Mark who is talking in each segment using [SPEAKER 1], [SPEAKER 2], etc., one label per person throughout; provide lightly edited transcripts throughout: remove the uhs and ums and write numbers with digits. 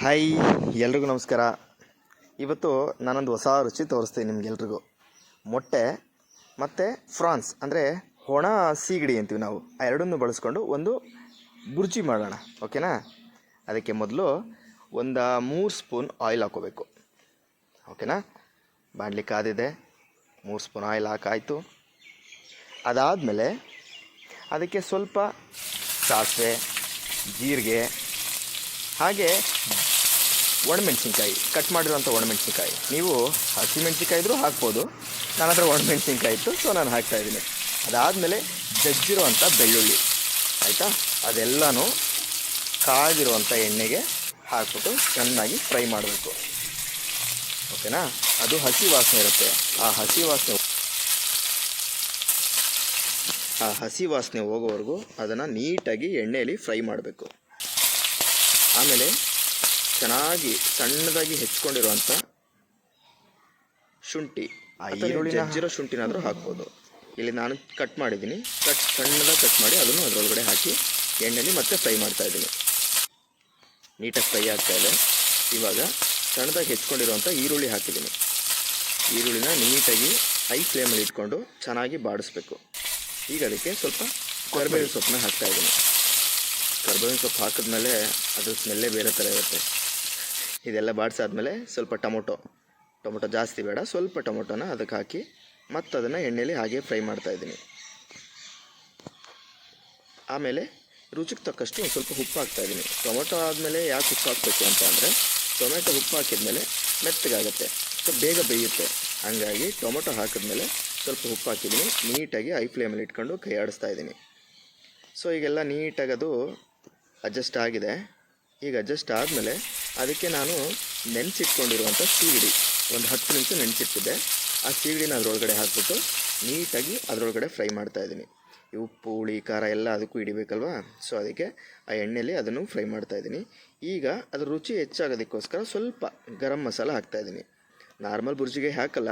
[SPEAKER 1] Hi, ಎಲ್ರಿಗೂ ನಮಸ್ಕಾರ. ಇವತ್ತು ನಾನೊಂದು ಹೊಸ ರುಚಿ ತೋರಿಸ್ತೀನಿ ನಿಮಗೆಲ್ರಿಗೂ. ಮೊಟ್ಟೆ ಮತ್ತು ಫ್ರಾನ್ಸ್ ಅಂದರೆ ಒಣ ಸೀಗಡಿ ಅಂತೀವಿ ನಾವು. ಆ ಎರಡನ್ನೂ ಬಳಸ್ಕೊಂಡು ಒಂದು ಬುರ್ಜಿ ಮಾಡೋಣ, ಓಕೆನಾ? ಅದಕ್ಕೆ ಮೊದಲು ಒಂದು 3 ಸ್ಪೂನ್ ಆಯಿಲ್ ಹಾಕೋಬೇಕು, ಓಕೆನಾ? ಬಾಣಲಿ ಕಾದಿದೆ, 3 ಸ್ಪೂನ್ ಆಯಿಲ್ ಹಾಕಾಯಿತು. ಅದಾದಮೇಲೆ ಅದಕ್ಕೆ ಸ್ವಲ್ಪ ಸಾಸಿವೆ, ಜೀರಿಗೆ, ಹಾಗೆ ಒಣಮೆಣ್ಸಿನ್ಕಾಯಿ, ಕಟ್ ಮಾಡಿರೋಂಥ ಒಣಮೆಣ್ಸಿನ್ಕಾಯಿ. ನೀವು ಹಸಿಮೆಣ್ಸಿನ್ಕಾಯಿ ಇದ್ರೂ ಹಾಕ್ಬೋದು, ನನ್ನ ಹತ್ರ ಒಣಮೆಣ್ಸಿನ್ಕಾಯಿ ಇತ್ತು, ಸೊ ನಾನು ಹಾಕ್ತಾಯಿದ್ದೀನಿ. ಅದಾದಮೇಲೆ ಜಜ್ಜಿರುವಂಥ ಬೆಳ್ಳುಳ್ಳಿ, ಆಯಿತಾ? ಅದೆಲ್ಲನೂ ಕಾದಿರುವಂಥ ಎಣ್ಣೆಗೆ ಹಾಕ್ಬಿಟ್ಟು ಚೆನ್ನಾಗಿ ಫ್ರೈ ಮಾಡಬೇಕು, ಓಕೆನಾ? ಅದು ಹಸಿ ವಾಸನೆ ಇರುತ್ತೆ. ಆ ಹಸಿ ವಾಸನೆ ಹೋಗೋವರೆಗೂ ಅದನ್ನು ನೀಟಾಗಿ ಎಣ್ಣೆಯಲ್ಲಿ ಫ್ರೈ ಮಾಡಬೇಕು. ಆಮೇಲೆ ಚೆನ್ನಾಗಿ ಸಣ್ಣದಾಗಿ ಹೆಚ್ಕೊಂಡಿರುವಂಥ ಶುಂಠಿ, ಆ ಈರುಳ್ಳಿ ಜಜ್ಜಿರೋ ಶುಂಠಿನಾದರೂ ಹಾಕ್ಬೋದು. ಇಲ್ಲಿ ನಾನು ಕಟ್ ಮಾಡಿದ್ದೀನಿ, ಸಣ್ಣದಾಗಿ ಕಟ್ ಮಾಡಿ ಅದನ್ನು ಅದರೊಳಗಡೆ ಹಾಕಿ ಎಣ್ಣೆಯಲ್ಲಿ ಮತ್ತೆ ಫ್ರೈ ಮಾಡ್ತಾಯಿದ್ದೀನಿ. ನೀಟಾಗಿ ಫ್ರೈ ಆಗ್ತಾಯಿದೆ. ಇವಾಗ ಸಣ್ಣದಾಗಿ ಹೆಚ್ಕೊಂಡಿರುವಂಥ ಈರುಳ್ಳಿ ಹಾಕಿದ್ದೀನಿ. ಈರುಳ್ಳಿನ ನೀಟಾಗಿ ಹೈ ಫ್ಲೇಮಲ್ಲಿ ಇಟ್ಕೊಂಡು ಚೆನ್ನಾಗಿ ಬಾಡಿಸ್ಬೇಕು. ಈಗ ಅದಕ್ಕೆ ಸ್ವಲ್ಪ ಕರಿಬೇವಿನ ಸೊಪ್ಪನ್ನ ಹಾಕ್ತಾಯಿದ್ದೀನಿ. ಕರಿಬೇವಿನ ಸೊಪ್ಪು ಹಾಕಿದ್ಮೇಲೆ ಅದು ಸ್ಮೆಲ್ಲೇ ಬೇರೆ ಥರ ಇರುತ್ತೆ. ಇದೆಲ್ಲ ಬಾಡಿಸಾದ್ಮೇಲೆ ಸ್ವಲ್ಪ ಟೊಮೊಟೊ ಜಾಸ್ತಿ ಬೇಡ, ಸ್ವಲ್ಪ ಟೊಮೊಟೊನ ಅದಕ್ಕೆ ಹಾಕಿ ಮತ್ತು ಅದನ್ನು ಎಣ್ಣೆಯಲ್ಲಿ ಹಾಗೆ ಫ್ರೈ ಮಾಡ್ತಾಯಿದ್ದೀನಿ. ಆಮೇಲೆ ರುಚಿಗೆ ತಕ್ಕಷ್ಟು ಒಂದು ಸ್ವಲ್ಪ ಉಪ್ಪು ಹಾಕ್ತಾಯಿದ್ದೀನಿ. ಟೊಮೊಟೊ ಆದಮೇಲೆ ಯಾಕೆ ಉಪ್ಪು ಹಾಕಬೇಕು ಅಂತ ಅಂದರೆ, ಟೊಮೆಟೊ ಉಪ್ಪು ಹಾಕಿದ್ಮೇಲೆ ಮೆತ್ತಗಾಗುತ್ತೆ, ಸ್ವಲ್ಪ ಬೇಗ ಬೇಯುತ್ತೆ. ಹಾಗಾಗಿ ಟೊಮೊಟೊ ಹಾಕಿದ್ಮೇಲೆ ಸ್ವಲ್ಪ ಉಪ್ಪು ಹಾಕಿದ್ದೀನಿ. ನೀಟಾಗಿ ಹೈ ಫ್ಲೇಮಲ್ಲಿ ಇಟ್ಕೊಂಡು ಕೈ ಆಡಿಸ್ತಾ ಇದ್ದೀನಿ. ಸೊ ಈಗೆಲ್ಲ ನೀಟಾಗಿ ಅದು ಅಡ್ಜಸ್ಟ್ ಆಗಿದೆ. ಈಗ ಅಡ್ಜಸ್ಟ್ ಆದಮೇಲೆ ಅದಕ್ಕೆ ನಾನು ನೆನೆಸಿಟ್ಕೊಂಡಿರುವಂಥ ಸೀಗಡಿ ಒಂದು 10 ನಿಮಿಷ ನೆನೆಸಿಟ್ಟಿದ್ದೆ. ಆ ಸೀಗಡಿನ ಅದರೊಳಗಡೆ ಹಾಕ್ಬಿಟ್ಟು ನೀಟಾಗಿ ಅದರೊಳಗಡೆ ಫ್ರೈ ಮಾಡ್ತಾಯಿದ್ದೀನಿ. ಈ ಉಪ್ಪು, ಹುಳಿ, ಖಾರ ಎಲ್ಲ ಅದಕ್ಕೂ ಹಿಡಿಬೇಕಲ್ವ, ಸೊ ಅದಕ್ಕೆ ಆ ಎಣ್ಣೆಯಲ್ಲಿ ಅದನ್ನು ಫ್ರೈ ಮಾಡ್ತಾಯಿದ್ದೀನಿ. ಈಗ ಅದ್ರ ರುಚಿ ಹೆಚ್ಚಾಗೋದಕ್ಕೋಸ್ಕರ ಸ್ವಲ್ಪ ಗರಂ ಮಸಾಲ ಹಾಕ್ತಾಯಿದ್ದೀನಿ. ನಾರ್ಮಲ್ ಬುರ್ಜಿಗೆ ಹಾಕಲ್ಲ,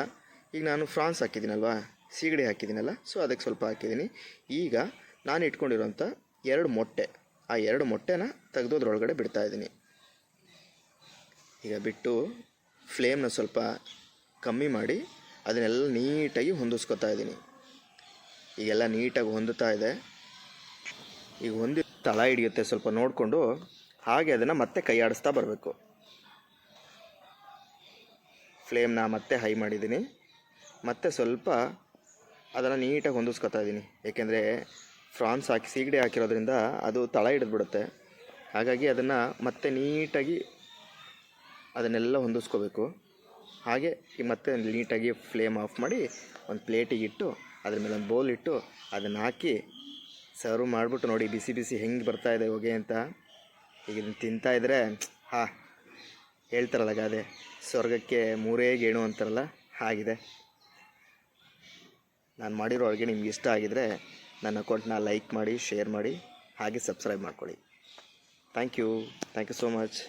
[SPEAKER 1] ಈಗ ನಾನು ಫ್ರಾನ್ಸ್ ಹಾಕಿದ್ದೀನಲ್ವ, ಸೀಗಡಿ ಹಾಕಿದ್ದೀನಲ್ಲ, ಸೊ ಅದಕ್ಕೆ ಸ್ವಲ್ಪ ಹಾಕಿದ್ದೀನಿ. ಈಗ ನಾನು ಇಟ್ಕೊಂಡಿರೋಂಥ 2 ಮೊಟ್ಟೆ, ಆ 2 ಮೊಟ್ಟೆನ ತೆಗೆದು ಅದರೊಳಗಡೆ ಬಿಡ್ತಾಯಿದ್ದೀನಿ. ಈಗ ಬಿಟ್ಟು ಫ್ಲೇಮ್ನ ಸ್ವಲ್ಪ ಕಮ್ಮಿ ಮಾಡಿ ಅದನ್ನೆಲ್ಲ ನೀಟಾಗಿ ಹೊಂದಿಸ್ಕೊತಾ ಇದ್ದೀನಿ. ಈಗೆಲ್ಲ ನೀಟಾಗಿ ಹೊಂದುತ್ತಾ ಇದೆ. ಈಗ ಹೊಂದಿ ತಳ ಹಿಡಿಯುತ್ತೆ, ಸ್ವಲ್ಪ ನೋಡಿಕೊಂಡು ಹಾಗೆ ಅದನ್ನು ಮತ್ತೆ ಕೈ ಆಡಿಸ್ತಾ ಬರಬೇಕು. ಫ್ಲೇಮ್ನ ಮತ್ತೆ ಹೈ ಮಾಡಿದ್ದೀನಿ, ಮತ್ತೆ ಸ್ವಲ್ಪ ಅದನ್ನು ನೀಟಾಗಿ ಹೊಂದಿಸ್ಕೊತಾ ಇದ್ದೀನಿ. ಏಕೆಂದರೆ ಫ್ರಾನ್ಸ್ ಸೀಗಡಿ ಹಾಕಿರೋದ್ರಿಂದ ಅದು ತಳ ಹಿಡಿದ್ಬಿಡುತ್ತೆ. ಹಾಗಾಗಿ ಅದನ್ನು ಮತ್ತೆ ನೀಟಾಗಿ ಅದನ್ನೆಲ್ಲ ಹೊಂದಿಸ್ಕೋಬೇಕು. ಹಾಗೆ ಈಗ ಮತ್ತೆ ನೀಟಾಗಿ ಫ್ಲೇಮ್ ಆಫ್ ಮಾಡಿ ಒಂದು ಪ್ಲೇಟಿಗೆ ಇಟ್ಟು ಅದ್ರ ಮೇಲೆ ಒಂದು ಬೌಲ್ ಇಟ್ಟು ಅದನ್ನು ಹಾಕಿ ಸರ್ವ್ ಮಾಡಿಬಿಟ್ಟು ನೋಡಿ ಬಿಸಿ ಬಿಸಿ ಹೆಂಗೆ ಬರ್ತಾಯಿದೆ ಹೊಗೆ ಅಂತ. ಈಗ ಇದನ್ನು ತಿಂತಾಯಿದ್ರೆ ಹೇಳ್ತಾರಲ್ಲ ಗಾದೆ, ಸ್ವರ್ಗಕ್ಕೆ 3 ಗೇಣು ಅಂತಾರಲ್ಲ, ಹಾಗಿದೆ. ನಾನು ಮಾಡಿರೋ ಅಡುಗೆ ನಿಮ್ಗೆ ಇಷ್ಟ ಆಗಿದರೆ ನನ್ನ ಅಕೌಂಟ್ನ ಲೈಕ್ ಮಾಡಿ, ಶೇರ್ ಮಾಡಿ, ಹಾಗೆ ಸಬ್ಸ್ಕ್ರೈಬ್ ಮಾಡ್ಕೊಳ್ಳಿ. Thank you so much.